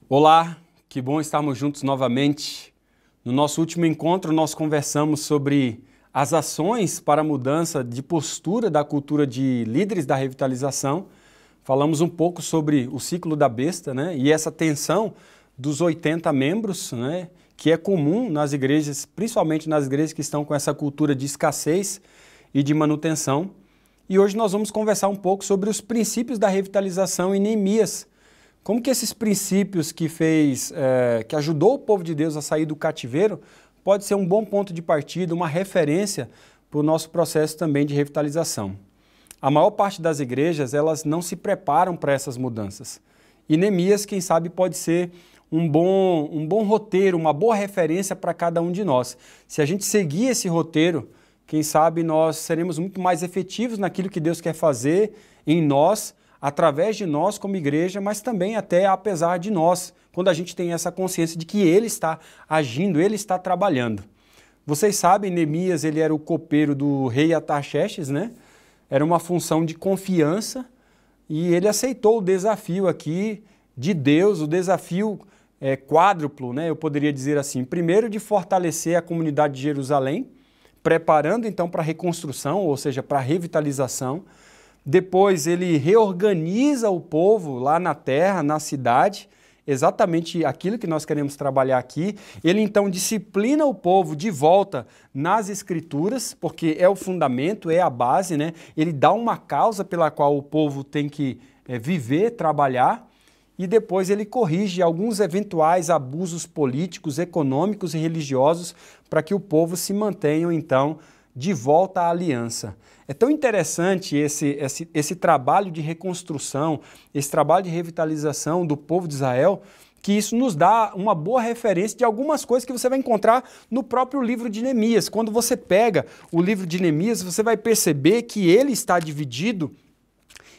Olá, que bom estarmos juntos novamente. No nosso último encontro, nós conversamos sobre as ações para a mudança de postura da cultura de líderes da revitalização. Falamos um pouco sobre o ciclo da besta, e essa tensão dos 80 membros, que é comum nas igrejas, principalmente nas igrejas que estão com essa cultura de escassez e de manutenção. E hoje nós vamos conversar um pouco sobre os princípios da revitalização em Neemias. Como que esses princípios que ajudou o povo de Deus a sair do cativeiro pode ser um bom ponto de partida, uma referência para o nosso processo também de revitalização. A maior parte das igrejas, elas não se preparam para essas mudanças. E Neemias, quem sabe, pode ser um bom roteiro, uma boa referência para cada um de nós. Se a gente seguir esse roteiro, quem sabe nós seremos muito mais efetivos naquilo que Deus quer fazer em nós, através de nós como igreja, mas também até apesar de nós, quando a gente tem essa consciência de que Ele está agindo, Ele está trabalhando. Vocês sabem, Neemias, ele era o copeiro do rei Artaxerxes, Era uma função de confiança e ele aceitou o desafio aqui de Deus, o desafio quádruplo, eu poderia dizer assim. Primeiro, de fortalecer a comunidade de Jerusalém, preparando então para a reconstrução, ou seja, para a revitalização. Depois ele reorganiza o povo lá na terra, na cidade, exatamente aquilo que nós queremos trabalhar aqui. Ele então disciplina o povo de volta nas escrituras, porque é o fundamento, é a base, Ele dá uma causa pela qual o povo tem que viver, trabalhar, e depois ele corrige alguns eventuais abusos políticos, econômicos e religiosos para que o povo se mantenha então de volta à aliança. É tão interessante esse trabalho de reconstrução, esse trabalho de revitalização do povo de Israel, que isso nos dá uma boa referência de algumas coisas que você vai encontrar no próprio livro de Neemias. Quando você pega o livro de Neemias, você vai perceber que ele está dividido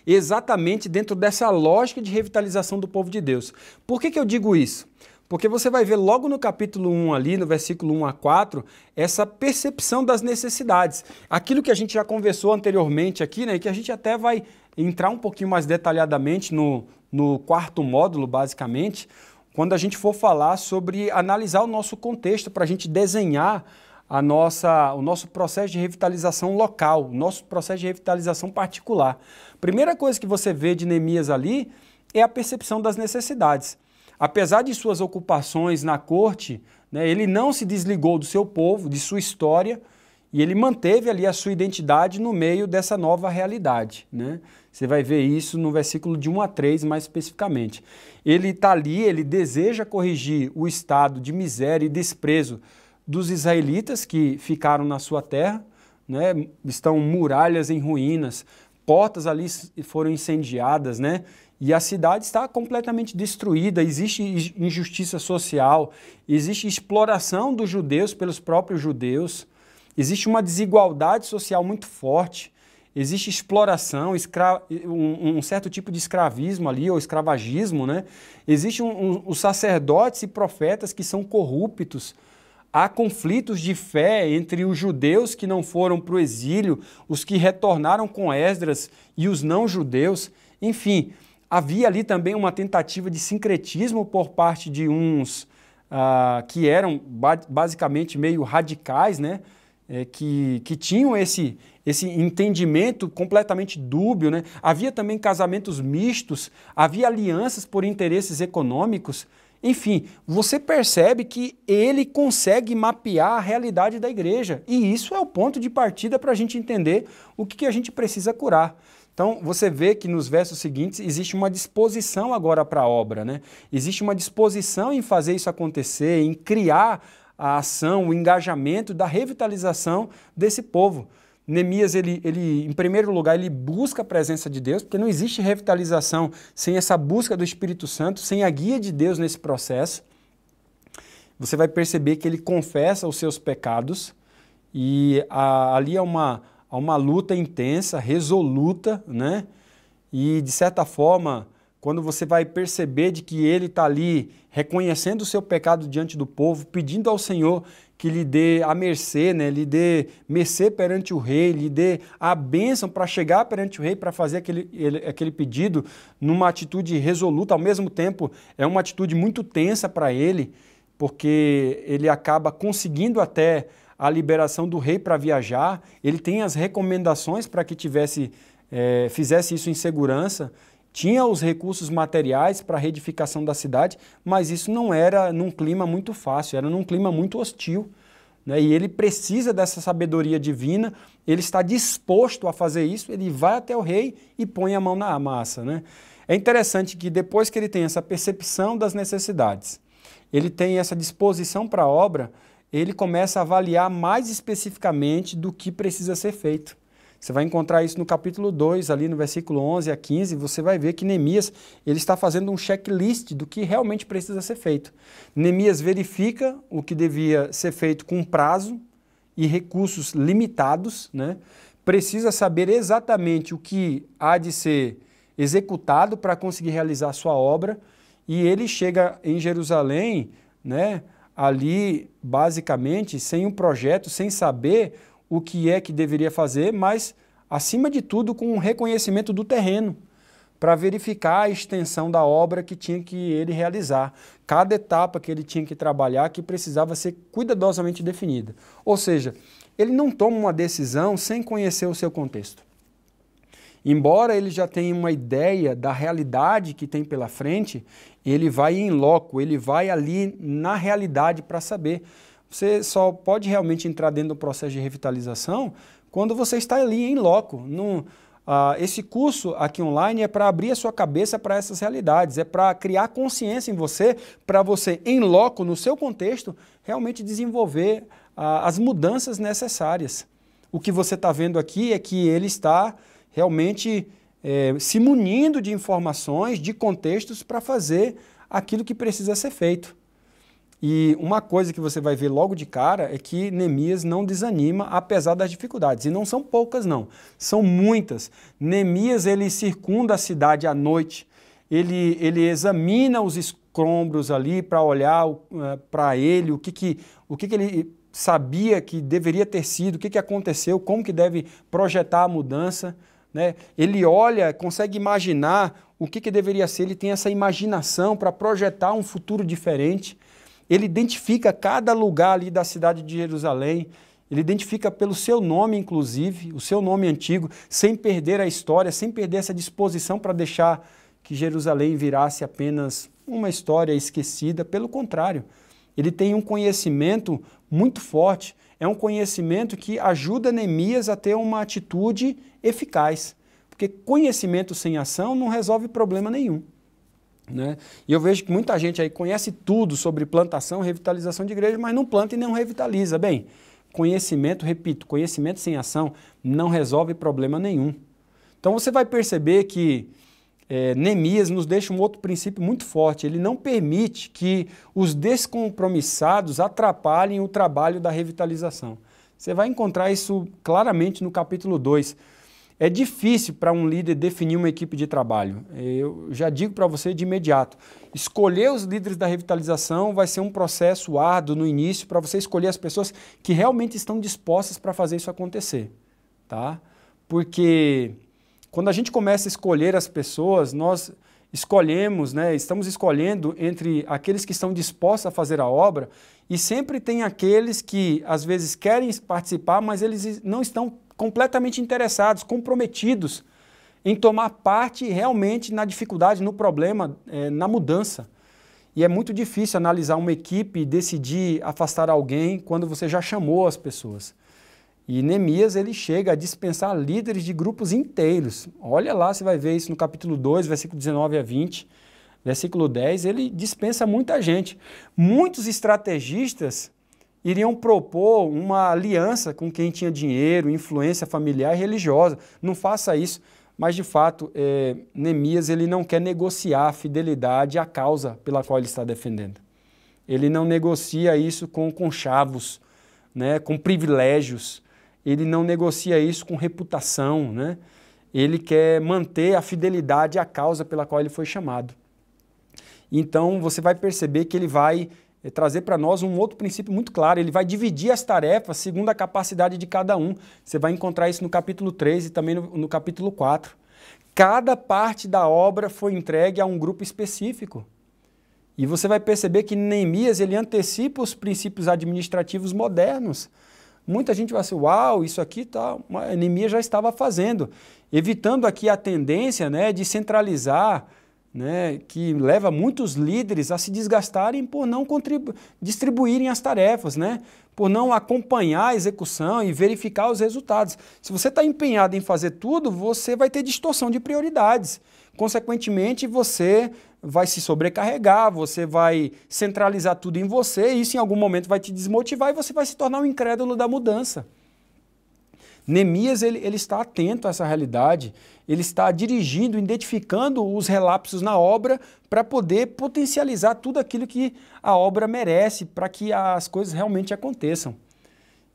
exatamente dentro dessa lógica de revitalização do povo de Deus. Por que eu digo isso? Porque você vai ver logo no capítulo 1 ali, no versículo 1 a 4, essa percepção das necessidades. Aquilo que a gente já conversou anteriormente aqui, e que a gente até vai entrar um pouquinho mais detalhadamente no quarto módulo, basicamente, quando a gente for falar sobre analisar o nosso contexto, para a gente desenhar o nosso processo de revitalização local, o nosso processo de revitalização particular. Primeira coisa que você vê de Neemias ali é a percepção das necessidades. Apesar de suas ocupações na corte, ele não se desligou do seu povo, de sua história, e ele manteve ali a sua identidade no meio dessa nova realidade. Você vai ver isso no versículo de 1 a 3, mais especificamente. Ele está ali, ele deseja corrigir o estado de miséria e desprezo dos israelitas que ficaram na sua terra, Estão muralhas em ruínas, portas ali foram incendiadas, E a cidade está completamente destruída, existe injustiça social, existe exploração dos judeus pelos próprios judeus, existe uma desigualdade social muito forte, existe exploração, um certo tipo de escravismo ali, ou escravagismo, Existem os sacerdotes e profetas que são corruptos. Há conflitos de fé entre os judeus que não foram para o exílio, os que retornaram com Esdras e os não-judeus. Enfim, havia ali também uma tentativa de sincretismo por parte de uns que eram basicamente meio radicais, que tinham esse entendimento completamente dúbio. Havia também casamentos mistos, havia alianças por interesses econômicos. Enfim, você percebe que ele consegue mapear a realidade da igreja. E isso é o ponto de partida para a gente entender o que a gente precisa curar. Então, você vê que nos versos seguintes existe uma disposição agora para a obra, Existe uma disposição em fazer isso acontecer, em criar a ação, o engajamento da revitalização desse povo. Neemias, em primeiro lugar, ele busca a presença de Deus, porque não existe revitalização sem essa busca do Espírito Santo, sem a guia de Deus nesse processo. Você vai perceber que ele confessa os seus pecados e ali há uma luta intensa, resoluta, E, de certa forma, quando você vai perceber de que ele está ali reconhecendo o seu pecado diante do povo, pedindo ao Senhor que lhe dê a mercê, né? Lhe dê mercê perante o rei, lhe dê a bênção para chegar perante o rei, para fazer aquele pedido numa atitude resoluta. Ao mesmo tempo, é uma atitude muito tensa para ele, porque ele acaba conseguindo até a liberação do rei para viajar. Ele tem as recomendações para que fizesse isso em segurança. Tinha os recursos materiais para a reedificação da cidade, mas isso não era num clima muito fácil, era num clima muito hostil, né? E ele precisa dessa sabedoria divina, ele está disposto a fazer isso, ele vai até o rei e põe a mão na massa, né? É interessante que depois que ele tem essa percepção das necessidades, ele tem essa disposição para a obra, ele começa a avaliar mais especificamente do que precisa ser feito. Você vai encontrar isso no capítulo 2, ali no versículo 11 a 15, você vai ver que Neemias ele está fazendo um checklist do que realmente precisa ser feito. Neemias verifica o que devia ser feito com prazo e recursos limitados, né? Precisa saber exatamente o que há de ser executado para conseguir realizar a sua obra, e ele chega em Jerusalém, né, ali basicamente sem um projeto, sem saber o que é que deveria fazer, mas, acima de tudo, com um reconhecimento do terreno, para verificar a extensão da obra que tinha que ele realizar, cada etapa que ele tinha que trabalhar, que precisava ser cuidadosamente definida. Ou seja, ele não toma uma decisão sem conhecer o seu contexto. Embora ele já tenha uma ideia da realidade que tem pela frente, ele vai em loco, ele vai ali na realidade para saber. Você só pode realmente entrar dentro do processo de revitalização quando você está ali em loco. Esse curso aqui online é para abrir a sua cabeça para essas realidades, é para criar consciência em você, para você, em loco, no seu contexto, realmente desenvolver as mudanças necessárias. O que você está vendo aqui é que ele está realmente se munindo de informações, de contextos para fazer aquilo que precisa ser feito. E uma coisa que você vai ver logo de cara é que Neemias não desanima apesar das dificuldades. E não são poucas não, são muitas. Neemias ele circunda a cidade à noite, ele examina os escombros ali para olhar para ele, o que ele sabia que deveria ter sido, o que aconteceu, como que deve projetar a mudança, né? Ele olha, consegue imaginar o que deveria ser, ele tem essa imaginação para projetar um futuro diferente. Ele identifica cada lugar ali da cidade de Jerusalém, ele identifica pelo seu nome, inclusive, o seu nome antigo, sem perder a história, sem perder essa disposição para deixar que Jerusalém virasse apenas uma história esquecida. Pelo contrário, ele tem um conhecimento muito forte, é um conhecimento que ajuda Neemias a ter uma atitude eficaz, porque conhecimento sem ação não resolve problema nenhum. Né? E eu vejo que muita gente aí conhece tudo sobre plantação, revitalização de igreja, mas não planta e não revitaliza. Bem, conhecimento, repito, conhecimento sem ação não resolve problema nenhum. Então você vai perceber que Neemias nos deixa um outro princípio muito forte. Ele não permite que os descompromissados atrapalhem o trabalho da revitalização. Você vai encontrar isso claramente no capítulo 2. É difícil para um líder definir uma equipe de trabalho. Eu já digo para você de imediato, escolher os líderes da revitalização vai ser um processo árduo no início para você escolher as pessoas que realmente estão dispostas para fazer isso acontecer. Tá? Porque quando a gente começa a escolher as pessoas, nós escolhemos, né, estamos escolhendo entre aqueles que estão dispostos a fazer a obra e sempre tem aqueles que às vezes querem participar, mas eles não estão completamente interessados, comprometidos em tomar parte realmente na dificuldade, no problema, na mudança. E é muito difícil analisar uma equipe e decidir afastar alguém quando você já chamou as pessoas. E Neemias, ele chega a dispensar líderes de grupos inteiros. Olha lá, você vai ver isso no capítulo 2, versículo 19 a 20, versículo 10, ele dispensa muita gente. Muitos estrategistas iriam propor uma aliança com quem tinha dinheiro, influência familiar e religiosa. Não faça isso. Mas, de fato, Neemias ele não quer negociar a fidelidade à causa pela qual ele está defendendo. Ele não negocia isso com conchavos, né, com privilégios. Ele não negocia isso com reputação, né? ele quer manter a fidelidade à causa pela qual ele foi chamado. Então, você vai perceber que ele vai trazer para nós um outro princípio muito claro. Ele vai dividir as tarefas segundo a capacidade de cada um. Você vai encontrar isso no capítulo 3 e também no capítulo 4. Cada parte da obra foi entregue a um grupo específico. E você vai perceber que Neemias ele antecipa os princípios administrativos modernos. Muita gente vai assim, uau, isso aqui tá, Neemias já estava fazendo, evitando aqui a tendência, né, de centralizar, né, que leva muitos líderes a se desgastarem por não distribuírem as tarefas, né, por não acompanhar a execução e verificar os resultados. Se você está empenhado em fazer tudo, você vai ter distorção de prioridades. Consequentemente, você vai se sobrecarregar, você vai centralizar tudo em você, e isso em algum momento vai te desmotivar e você vai se tornar um incrédulo da mudança. Neemias ele está atento a essa realidade, ele está dirigindo, identificando os relapsos na obra para poder potencializar tudo aquilo que a obra merece, para que as coisas realmente aconteçam.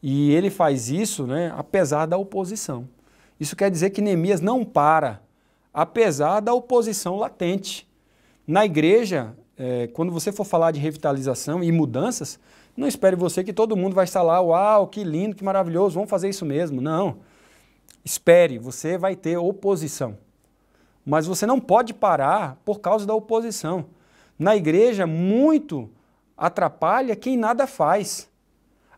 E ele faz isso, né, apesar da oposição. Isso quer dizer que Neemias não para, apesar da oposição latente. Na igreja, quando você for falar de revitalização e mudanças, não espere você que todo mundo vai estar lá, uau, que lindo, que maravilhoso, vamos fazer isso mesmo. Não. Espere, você vai ter oposição. Mas você não pode parar por causa da oposição. Na igreja, muito atrapalha quem nada faz.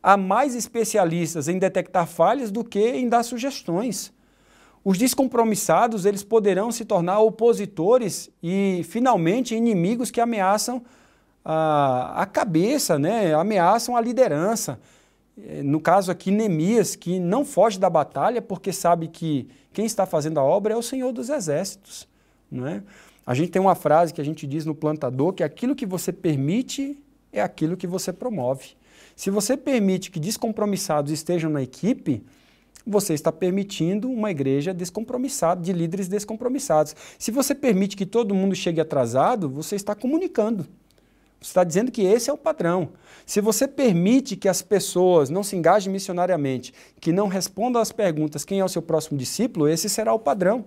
Há mais especialistas em detectar falhas do que em dar sugestões. Os descompromissados, eles poderão se tornar opositores e, finalmente, inimigos que ameaçam a cabeça, né? Ameaçam a liderança. No caso aqui, Neemias, que não foge da batalha porque sabe que quem está fazendo a obra é o Senhor dos Exércitos. Não é? A gente tem uma frase que a gente diz no plantador, que aquilo que você permite é aquilo que você promove. Se você permite que descompromissados estejam na equipe, você está permitindo uma igreja descompromissada, de líderes descompromissados. Se você permite que todo mundo chegue atrasado, você está comunicando. Você está dizendo que esse é o padrão. Se você permite que as pessoas não se engajem missionariamente, que não respondam às perguntas quem é o seu próximo discípulo, esse será o padrão.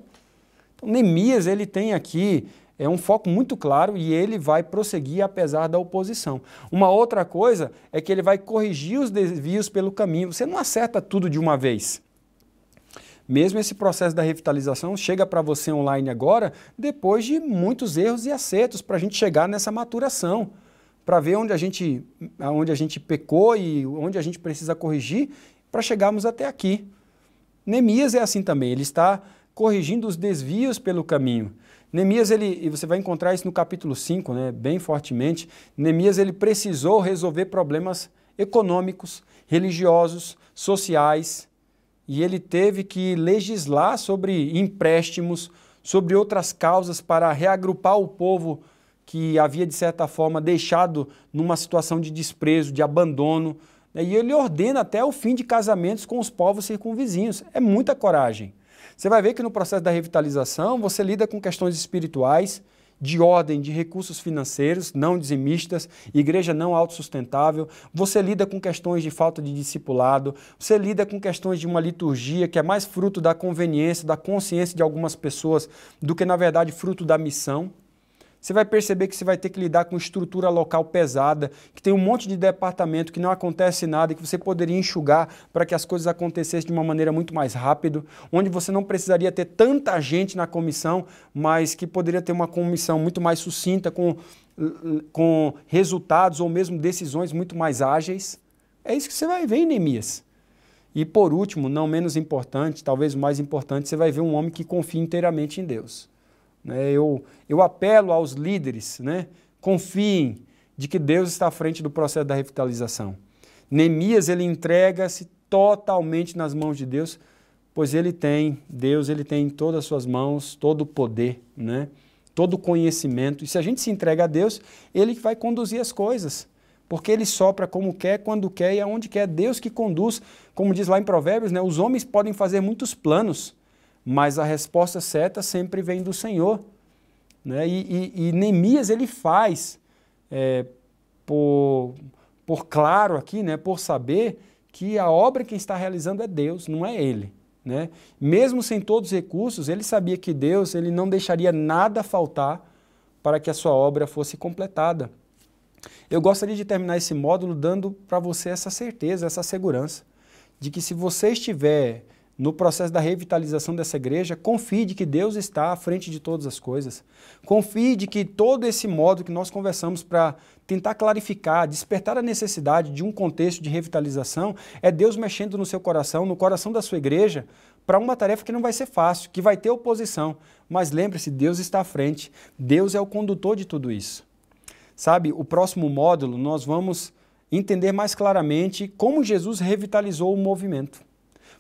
Então, Neemias, ele tem aqui um foco muito claro e ele vai prosseguir apesar da oposição. Uma outra coisa é que ele vai corrigir os desvios pelo caminho. Você não acerta tudo de uma vez. Mesmo esse processo da revitalização chega para você online agora, depois de muitos erros e acertos, para a gente chegar nessa maturação, para ver onde a gente pecou e onde a gente precisa corrigir, para chegarmos até aqui. Neemias é assim também, ele está corrigindo os desvios pelo caminho. Neemias, e você vai encontrar isso no capítulo 5, né, bem fortemente, Neemias ele precisou resolver problemas econômicos, religiosos, sociais, e ele teve que legislar sobre empréstimos, sobre outras causas para reagrupar o povo que havia, de certa forma, deixado numa situação de desprezo, de abandono. E ele ordena até o fim de casamentos com os povos circunvizinhos. É muita coragem. Você vai ver que no processo da revitalização você lida com questões espirituais, de ordem de recursos financeiros, não dizimistas, igreja não autossustentável, você lida com questões de falta de discipulado, você lida com questões de uma liturgia que é mais fruto da conveniência, da consciência de algumas pessoas do que, na verdade, fruto da missão. Você vai perceber que você vai ter que lidar com estrutura local pesada, que tem um monte de departamento, que não acontece nada, e que você poderia enxugar para que as coisas acontecessem de uma maneira muito mais rápida, onde você não precisaria ter tanta gente na comissão, mas que poderia ter uma comissão muito mais sucinta, com resultados ou mesmo decisões muito mais ágeis. É isso que você vai ver em Neemias. E por último, não menos importante, talvez o mais importante, você vai ver um homem que confia inteiramente em Deus. Eu apelo aos líderes, né? Confiem de que Deus está à frente do processo da revitalização. Neemias, ele entrega-se totalmente nas mãos de Deus, pois Deus ele tem em todas as suas mãos todo o poder, né? Todo o conhecimento. E se a gente se entrega a Deus, Ele vai conduzir as coisas, porque Ele sopra como quer, quando quer e aonde quer. Deus que conduz, como diz lá em Provérbios, né? Os homens podem fazer muitos planos, mas a resposta certa sempre vem do Senhor. Né? E Neemias, ele faz, por claro aqui, né? Por saber que a obra quem está realizando é Deus, não é ele. né? Mesmo sem todos os recursos, ele sabia que Deus ele não deixaria nada faltar para que a sua obra fosse completada. Eu gostaria de terminar esse módulo dando para você essa certeza, essa segurança, de que se você estiver no processo da revitalização dessa igreja, confie de que Deus está à frente de todas as coisas. Confie de que todo esse modo que nós conversamos para tentar clarificar, despertar a necessidade de um contexto de revitalização, é Deus mexendo no seu coração, no coração da sua igreja, para uma tarefa que não vai ser fácil, que vai ter oposição. Mas lembre-se, Deus está à frente, Deus é o condutor de tudo isso. Sabe, o próximo módulo nós vamos entender mais claramente como Jesus revitalizou o movimento.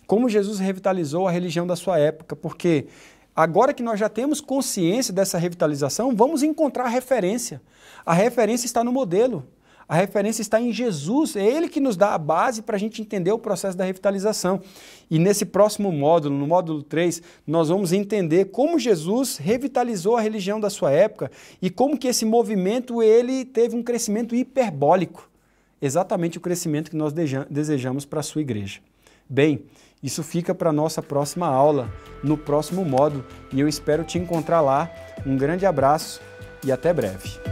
Como Jesus revitalizou a religião da sua época, porque agora que nós já temos consciência dessa revitalização, vamos encontrar a referência. A referência está no modelo, a referência está em Jesus, é Ele que nos dá a base para a gente entender o processo da revitalização. E nesse próximo módulo, no módulo 3, nós vamos entender como Jesus revitalizou a religião da sua época e como que esse movimento ele teve um crescimento hiperbólico, exatamente o crescimento que nós desejamos para a sua igreja. Bem, isso fica para a nossa próxima aula, no próximo módulo, e eu espero te encontrar lá. Um grande abraço e até breve.